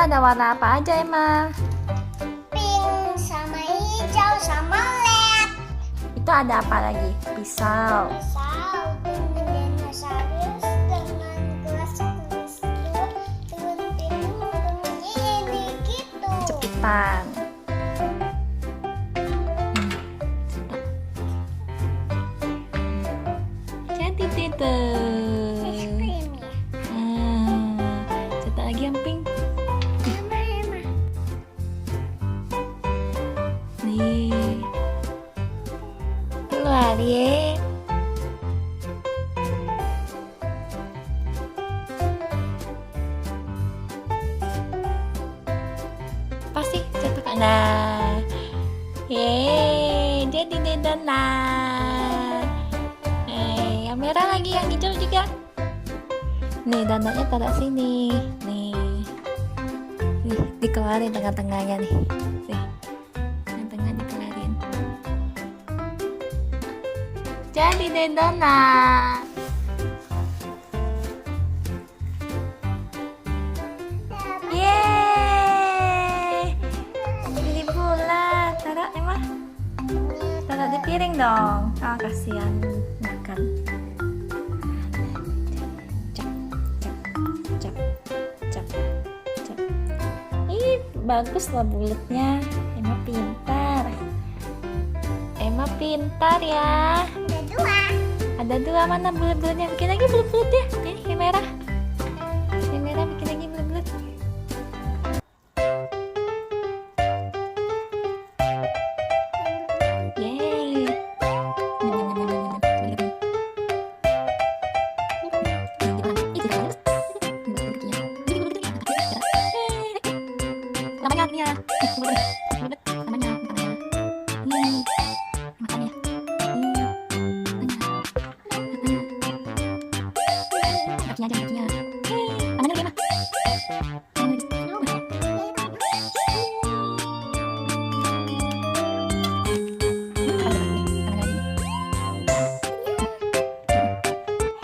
ada warna apa aja, Emma? Pink sama hijau sama led. Itu ada apa lagi? Pisau. Pisau dengan dinosaurus dengan gelas dengan ini gitu. Jepitan. Jadi tidak. Es krim ya. Cetak lagi yang pink. Emma. Nih. Keluar ya. Pasti cetak. Nah. Yeay, jadi deh donat. Yang merah lagi, yang hijau juga. Nih, donatnya taruh sini. Nih, dikeluarin tengah-tengahnya nih. Nih, yang tengah dikeluarin. Jadi deh donat. Yeay, jadi bulat. Taruh Emma, taruh di piring dong. Oh, kasihan makan. Cap, cap, cap. Ih, bagus lah bulatnya. Emma pintar. Emma pintar ya. Ada dua. Ada dua, mana bulat-bulatnya? Bikin lagi bulat-bulat ya. Ini yang merah. Yang merah bikin lagi bulat-bulat. Yeay. Namanya. Namanya. Makannya. Kakinya aja, kakinya. Tangannya lagi, Emma.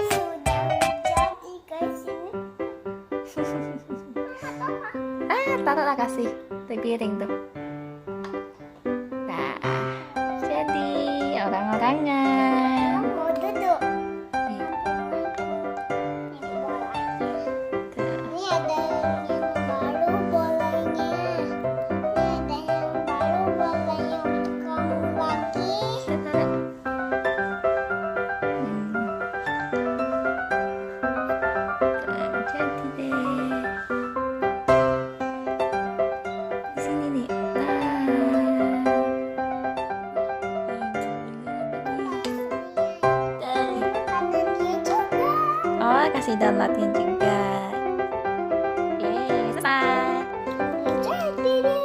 Sudah jadi guys ini. Taruhlah kasih di piring tuh. Nah, jadi orang-orangnya. Kamu mau duduk. Nih, Ini bolanya. tuh. Ini ada yang baru bolanya. Ini ada yang baru bolanya untuk kamu lagi. Taruh. Tuh, jadi deh. Di sini nih. Ada dia juga. Oh, kasih donatnya juga. Yeay, selesai. Jadi deh.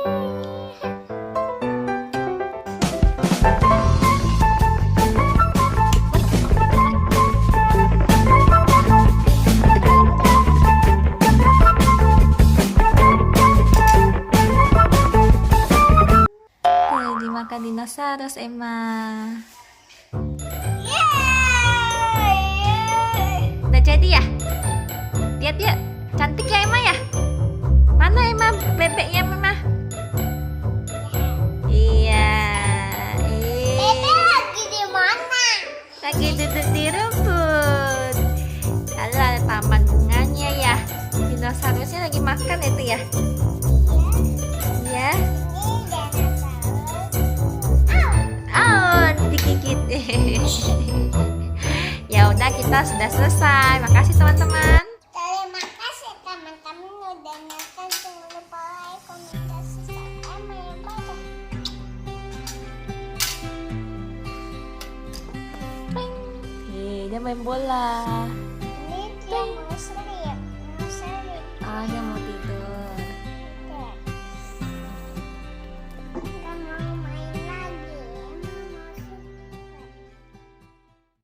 Tuh, dimakan dinosaurus, Emma. Yeay. Udah jadi ya? Lihat ya, cantik ya Emma ya? Mana Emma bebeknya Emma? Iya. Bebe lagi di mana? Lagi duduk di rumput. Lalu ada taman bunganya ya. Dinosaurusnya lagi makan itu ya? Iya. Ini dinosaurus. Oh, digigit. Ya udah, kita sudah selesai. Makasih teman-teman. Terima kasih teman-teman udah nonton. Jangan lupa like, komen, dan subscribe. Bye. Dia main bola. Ini dia mau